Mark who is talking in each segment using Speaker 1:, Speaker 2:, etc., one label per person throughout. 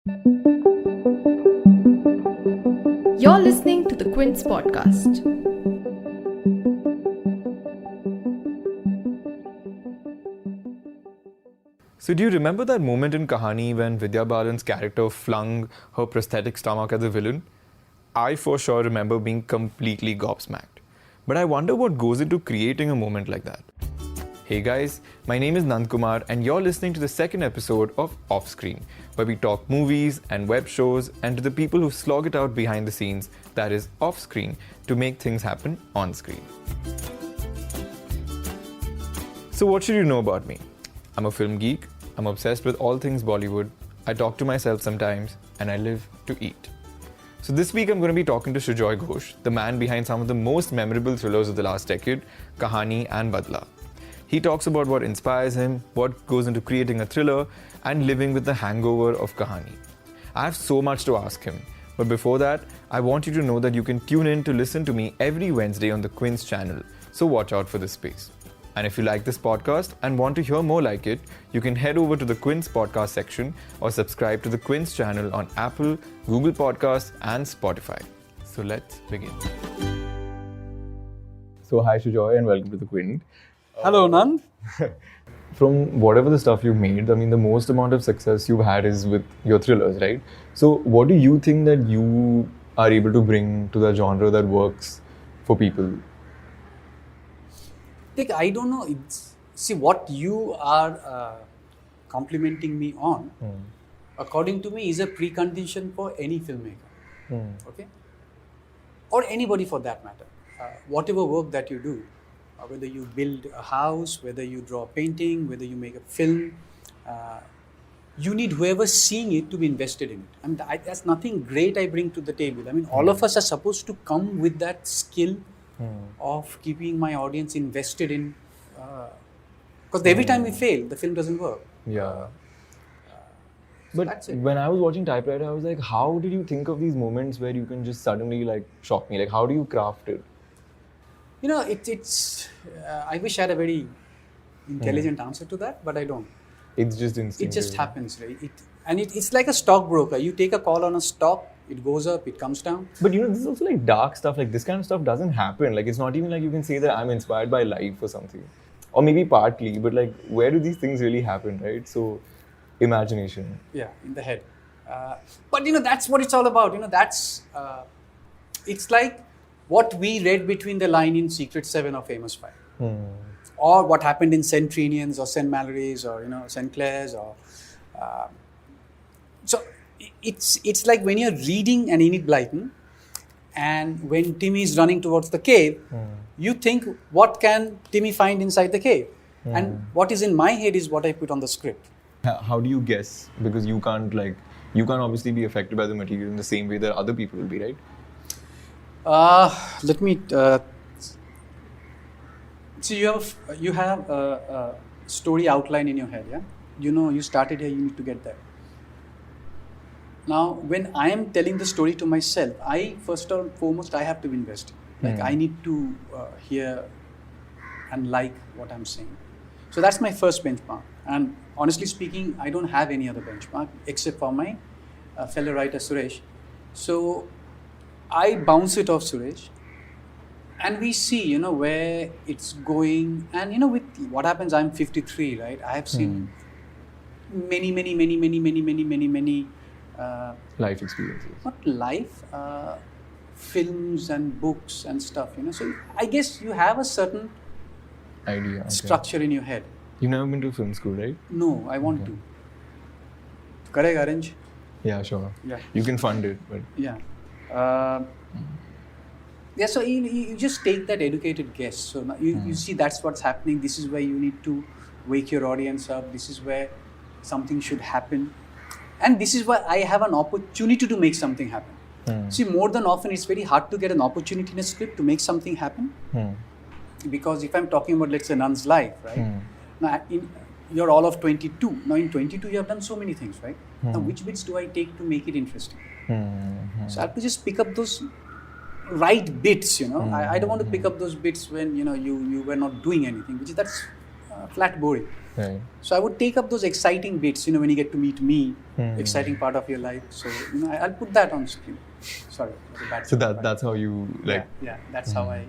Speaker 1: You're listening to the Quint's podcast.
Speaker 2: So do you remember that moment in Kahaani when Vidya Balan's character flung her prosthetic stomach at the villain? I for sure remember being completely gobsmacked. But I wonder what goes into creating a moment like that. Hey guys, my name is Nandkumar and you're listening to the second episode of Off Screen, where we talk movies and web shows and to the people who slog it out behind the scenes, that is off screen, to make things happen on screen. So what should you know about me? I'm a film geek, I'm obsessed with all things Bollywood, I talk to myself sometimes, and I live to eat. So this week I'm going to be talking to Sujoy Ghosh, the man behind some of the most memorable thrillers of the last decade, Kahaani and Badla. He talks about what inspires him, what goes into creating a thriller, and living with the hangover of Kahaani. I have so much to ask him, but before that, I want you to know that you can tune in to listen to me every Wednesday on the Quint's channel, so watch out for this space. And if you like this podcast and want to hear more like it, you can head over to the Quint's podcast section or subscribe to the Quint's channel on Apple, Google Podcasts, and Spotify. So let's begin. So hi Sujoy and welcome to the Quint.
Speaker 3: Hello, Nand.
Speaker 2: From whatever the stuff you've made, I mean, the most amount of success you've had is with your thrillers, right? So what do you think that you are able to bring to the genre that works for people?
Speaker 3: I don't know. See, what you are complimenting me on, according to me, is a precondition for any filmmaker. Okay? Or anybody for that matter. Whatever work that you do, whether you build a house, whether you draw a painting, whether you make a film, you need whoever's seeing it to be invested in it. I mean, that's nothing great I bring to the table. I mean, all of us are supposed to come with that skill of keeping my audience invested in, because every time we fail, the film doesn't work.
Speaker 2: Yeah.
Speaker 3: So
Speaker 2: But when I was watching Typewriter, I was like, how did you think of these moments where you can just suddenly like shock me? Like, how do you craft it?
Speaker 3: You know, it's. I wish I had a very intelligent answer to that, but I don't.
Speaker 2: It's just
Speaker 3: It
Speaker 2: instinctive.
Speaker 3: just happens, right? It's like a stockbroker. You take a call on a stock, it goes up, it comes down.
Speaker 2: But you know, this is also like dark stuff. Like this kind of stuff doesn't happen. Like it's not even like you can say that I'm inspired by life or something. Or maybe partly, but like where do these things really happen, right? So, imagination.
Speaker 3: Yeah, in the head. But you know, that's what it's all about. You know, that's. It's like what we read between the line in Secret 7 or Famous 5. Or what happened in St. Trinian's or St. Mallory's or, you know, St. Clair's or... so, it's like when you're reading an Enid Blyton and when Timmy is running towards the cave, you think, what can Timmy find inside the cave? And what is in my head is what I put on the script.
Speaker 2: How do you guess? Because you can't obviously be affected by the material in the same way that other people will be, right?
Speaker 3: Let me... so you have a story outline in your head, yeah? You know, you started here, you need to get there. Now, when I am telling the story to myself, first and foremost, I have to invest. Like, I need to hear and like what I'm saying. So that's my first benchmark. And honestly speaking, I don't have any other benchmark except for my fellow writer, Suresh. So I bounce it off Suresh. And we see, you know, where it's going. And, you know, with what happens, I'm 53, right? I have seen many
Speaker 2: Life experiences.
Speaker 3: not life, films and books and stuff, you know. So I guess you have a certain
Speaker 2: Idea. Okay.
Speaker 3: structure in your head.
Speaker 2: You've never been to film school, right?
Speaker 3: No, I want to. Karega arrange?
Speaker 2: Yeah, sure.
Speaker 3: Yeah.
Speaker 2: You can fund it, but
Speaker 3: Yeah. Yeah, so you just take that educated guess. So now you see that's what's happening. This is where you need to wake your audience up. This is where something should happen. And this is why I have an opportunity to make something happen. See, more than often, it's very hard to get an opportunity in a script to make something happen. Because if I'm talking about, let's say, Nand's life, right? Now, you're all of 22. Now, in 22, you have done so many things, right? Now, which bits do I take to make it interesting? So I have to just pick up those right bits, you know. I don't want to pick up those bits when, you know, you were not doing anything, that's flat boring.
Speaker 2: Right.
Speaker 3: So I would take up those exciting bits, when you get to meet me, exciting part of your life. So, I'll put that on screen. Sorry, that's a bad
Speaker 2: So
Speaker 3: joke,
Speaker 2: that's how you like.
Speaker 3: Yeah, that's how I.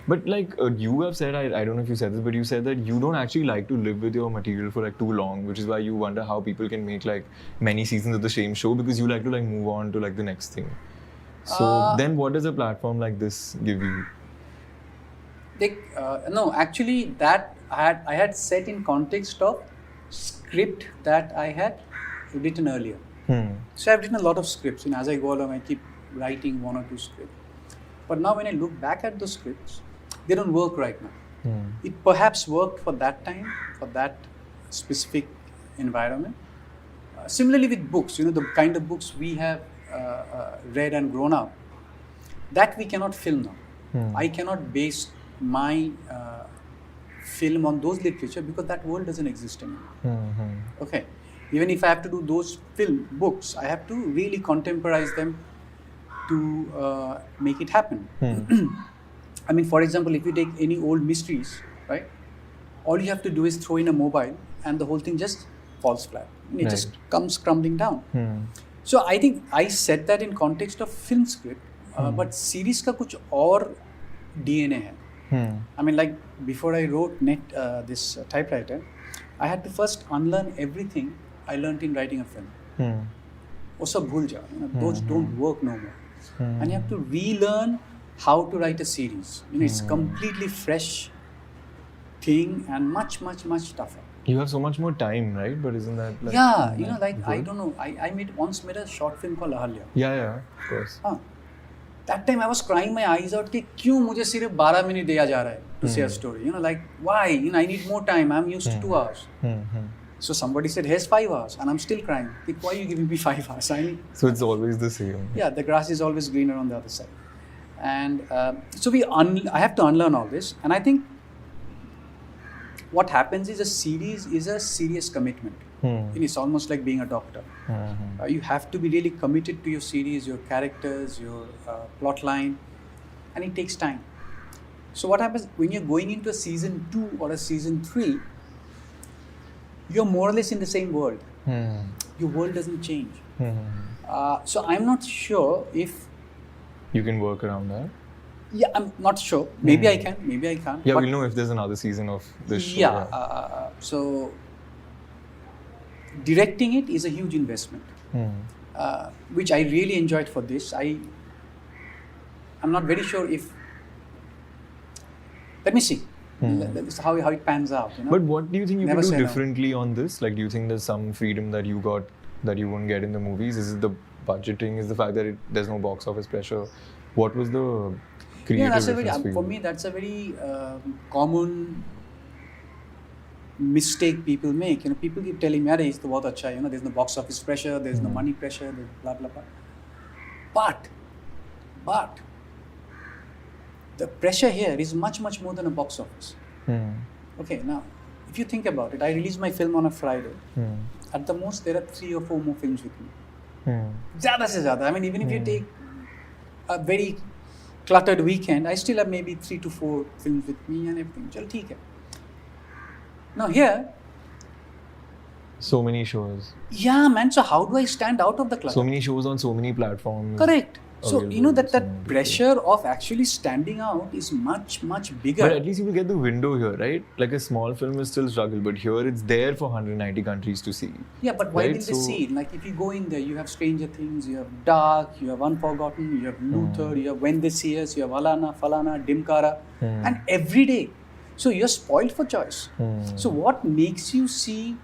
Speaker 2: But like you have said, I don't know if you said this, but you said that you don't actually like to live with your material for like too long, which is why you wonder how people can make like many seasons of the same show, because you like to like move on to like the next thing. So then what does a platform like this give you?
Speaker 3: No, actually that I had set in context of script that I had written earlier. So I've written a lot of scripts, and as I go along I keep writing 1 or 2 scripts. But now when I look back at those scripts, they don't work right now. It perhaps worked for that time, for that specific environment. Similarly with books, the kind of books we have read and grown up, that we cannot film now. I cannot base my film on those literature because that world doesn't exist anymore. Okay. Even if I have to do those books, I have to really contemporize them to make it happen. I mean, for example, if you take any old mysteries, right? All you have to do is throw in a mobile and the whole thing just falls flat. It just comes crumbling down. So I think I said that in context of film script, but series का कुछ और DNA है. I mean, like before I wrote this typewriter, I had to first unlearn everything I learned in writing a film. वो सब भूल जाओ. Those don't work no more. And you have to relearn how to write a series. It's completely fresh thing and much tougher.
Speaker 2: You have so much more time, right? But isn't that like...
Speaker 3: Yeah, I don't know. I once made a short film called Ahalya.
Speaker 2: Yeah, of course.
Speaker 3: That time I was crying my eyes out कि क्यों मुझे सिर्फ 12 minutes दिया जा रहा है to say a story. Like why? I need more time. I'm used to 2 hours. So somebody said, here's 5 hours, and I'm still crying. Like, why are you giving me 5 hours?
Speaker 2: So it's always the same.
Speaker 3: Yeah, the grass is always greener on the other side. And so I have to unlearn all this. And I think what happens is a series is a serious commitment. It's almost like being a doctor. You have to be really committed to your series, your characters, your plot line, and it takes time. So what happens when you're going into a season 2 or a season 3, you're more or less in the same world. Your world doesn't change. So I'm not sure if
Speaker 2: you can work around that.
Speaker 3: Yeah, I'm not sure. Maybe I can, maybe I can't.
Speaker 2: Yeah, we'll know if there's another season of this show.
Speaker 3: Yeah, so directing it is a huge investment, which I really enjoyed for this. I'm not very sure if... Let me see. That's how it pans out.
Speaker 2: But what do you think you
Speaker 3: Never
Speaker 2: could do
Speaker 3: say no.
Speaker 2: differently on this? Like, do you think there's some freedom that you got that you won't get in the movies? Is it the budgeting? Is the fact that there's no box office pressure? What was the creative difference for you?
Speaker 3: For me, that's a very common mistake people make. People keep telling me, "Arey, it's बहुत अच्छा है." There's no box office pressure, there's no money pressure, there's blah blah blah. But the pressure here is much more than a box office. Okay, now if you think about it, I release my film on a Friday. At the most, there are 3 or 4 more films with me. ज़्यादा से ज़्यादा. I mean, even if you take a very cluttered weekend, I still have maybe 3 to 4 films with me and everything. चल ठीक है. Now here,
Speaker 2: so many shows.
Speaker 3: Yeah, man. So how do I stand out of the clutter?
Speaker 2: So many shows on so many platforms.
Speaker 3: Correct. So that
Speaker 2: so
Speaker 3: pressure of actually standing out is much bigger.
Speaker 2: But at least you will get the window here, right? Like a small film is still struggle, but here it's there for 190 countries to see.
Speaker 3: Yeah, but why
Speaker 2: right?
Speaker 3: will they see it? Like if you go in there, you have Stranger Things, you have Dark, you have Unforgotten, you have Luther, you have When They See Us, you have Alana, Falana, Dimkara, and every day. So you're spoiled for choice. So what makes you see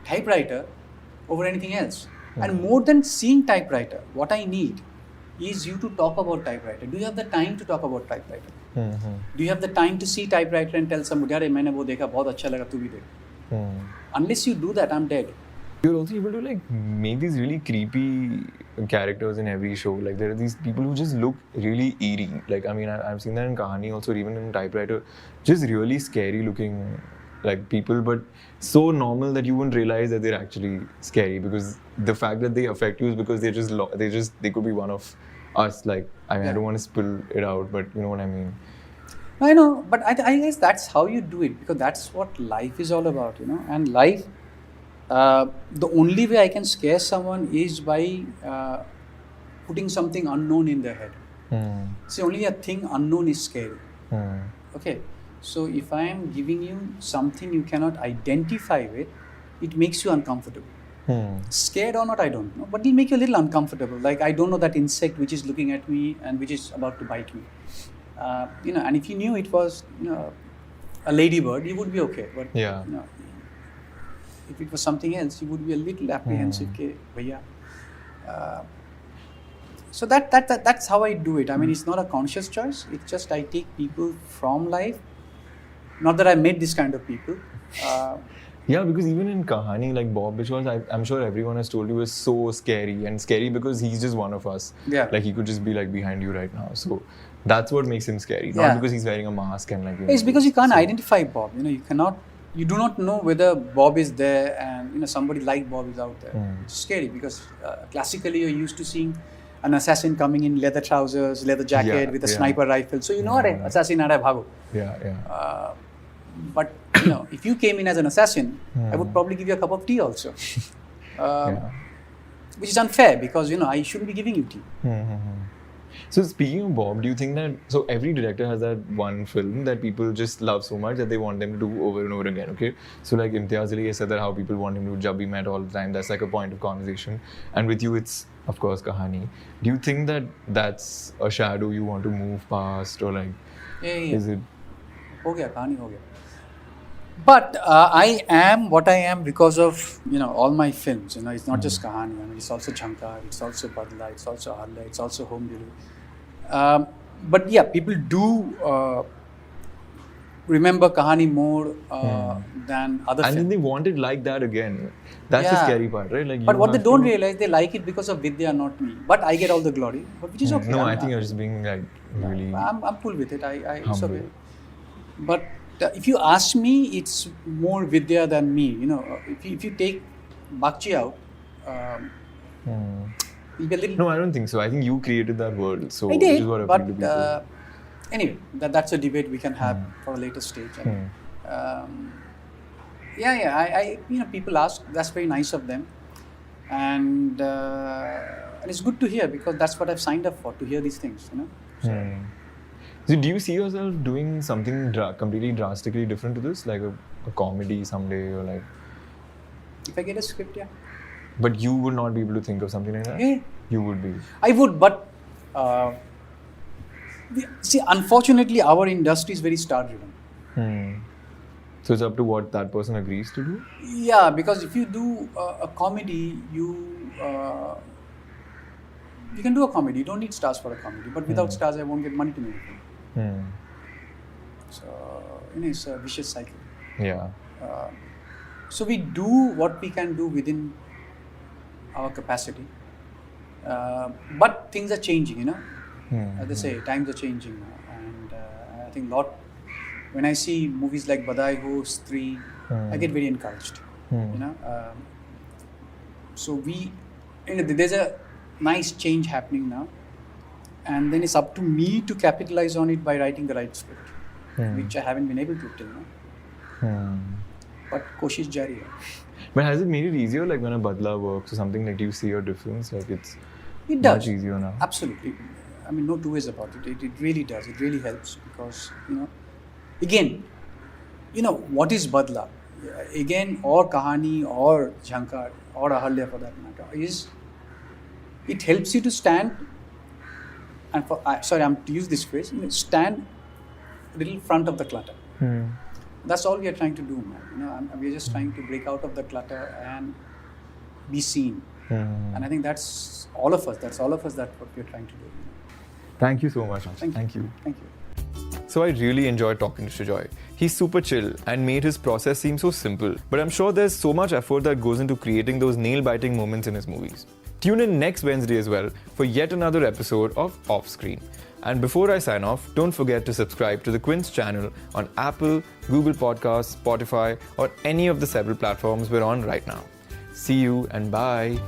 Speaker 3: Typewriter over anything else? And more than seeing Typewriter, what I need is you to talk about Typewriter. Do you have the time to talk about Typewriter? Do you have the time to see Typewriter and tell somebody, "Arey, मैंने वो देखा, बहुत अच्छा लगा, तू भी देख." Unless you do that, I'm dead.
Speaker 2: You're also able to like make these really creepy characters in every show. Like there are these people who just look really eerie. Like I mean, I've seen that in Kahaani also, or even in Typewriter. Just really scary looking like people, but so normal that you wouldn't realize that they're actually scary, because the fact that they affect you is because they could be one of us. Like I mean, I don't want to spill it out, but you know what I mean.
Speaker 3: I know, but I guess that's how you do it, because that's what life is all about, And life, the only way I can scare someone is by putting something unknown in their head. See, only a thing unknown is scary. Okay, so if I am giving you something you cannot identify with, it makes you uncomfortable. Scared or not, I don't know, but it'll make you a little uncomfortable. Like, I don't know that insect which is looking at me and which is about to bite me. And if you knew it was, a ladybird, you would be okay. But if it was something else, you would be a little apprehensive. Okay, bhaiya. So that's how I do it. I mean, it's not a conscious choice. It's just I take people from life. Not that I made this kind of people.
Speaker 2: Yeah, because even in Kahaani, like Bob, which was, I'm sure everyone has told you, is so scary. And scary because he's just one of us.
Speaker 3: Yeah.
Speaker 2: Like, he could just be like behind you right now. So that's what makes him scary. Not because he's wearing a mask and like...
Speaker 3: It's because you can't identify Bob. You do not know whether Bob is there and, somebody like Bob is out there. It's scary because classically you're used to seeing an assassin coming in leather trousers, leather jacket with a sniper rifle. So you know what assassin are bhago.
Speaker 2: Yeah.
Speaker 3: But if you came in as an assassin, I would probably give you a cup of tea also, which is unfair because I shouldn't be giving you tea.
Speaker 2: So speaking of Bob, do you think that every director has that one film that people just love so much that they want them to do over and over again? Okay, so like Imtiaz Ali said that how people want him to do Jab We Met all the time. That's like a point of conversation, and with you it's of course Kahaani. Do you think that that's a shadow you want to move past, or like is it?
Speaker 3: Ho gaya, Kahaani ho gaya. But I am what I am because of all my films. It's not just Kahaani. I mean, it's also Jhankar, it's also Badla, it's also Ahalla, it's also Home Delivery. But yeah, people do remember Kahaani more than other films.
Speaker 2: And then they want it like that again. That's the scary part, right? Like,
Speaker 3: but what they don't realize, they like it because of Vidya, not me. But I get all the glory, which is okay.
Speaker 2: No, I think you're just being like really.
Speaker 3: I'm cool with it. It's okay. But if you ask me, it's more Vidya than me. If you take Bakchi out, it'll be a little...
Speaker 2: No, I don't think so. I think you created that world. So
Speaker 3: I did, but anyway, that's a debate we can have for a later stage. I people ask. That's very nice of them, and it's good to hear because that's what I've signed up for, to hear these things.
Speaker 2: So do you see yourself doing something completely drastically different to this, like a comedy someday, or like?
Speaker 3: If I get a script, yeah.
Speaker 2: But you would not be able to think of something like that?
Speaker 3: Yeah.
Speaker 2: You would be.
Speaker 3: I would, but see, unfortunately, our industry is very star-driven.
Speaker 2: So it's up to what that person agrees to do?
Speaker 3: Yeah, because if you do a comedy, you can do a comedy. You don't need stars for a comedy. But without stars, I won't get money to make it. So, it's a vicious cycle.
Speaker 2: Yeah.
Speaker 3: So we do what we can do within our capacity. But things are changing, As they say, times are changing now. And I think when I see movies like Badai Host 3, I get very encouraged, So there's a nice change happening now. And then it's up to me to capitalize on it by writing the right script, which I haven't been able to till now. But koshish jari hai.
Speaker 2: But has it made it easier, like when a Badla works or something, like do you see a difference? Like
Speaker 3: it
Speaker 2: much
Speaker 3: does.
Speaker 2: Easier now?
Speaker 3: Absolutely. I mean, no two ways about it. It really does. It really helps because, again, what is Badla? Again, or Kahaani or Jhankar or Ahalla for that matter, is it helps you to stand, and I'm to use this phrase, stand a little front of the clutter. That's all we are trying to do, man. We're just trying to break out of the clutter and be seen. And I think that's all of us. That's what we're trying to do.
Speaker 2: Thank you so much.
Speaker 3: Thank you.
Speaker 2: So I really enjoyed talking to Sujoy. He's super chill and made his process seem so simple. But I'm sure there's so much effort that goes into creating those nail-biting moments in his movies. Tune in next Wednesday as well for yet another episode of Off Screen. And before I sign off, don't forget to subscribe to the Quint's channel on Apple, Google Podcasts, Spotify, or any of the several platforms we're on right now. See you and bye.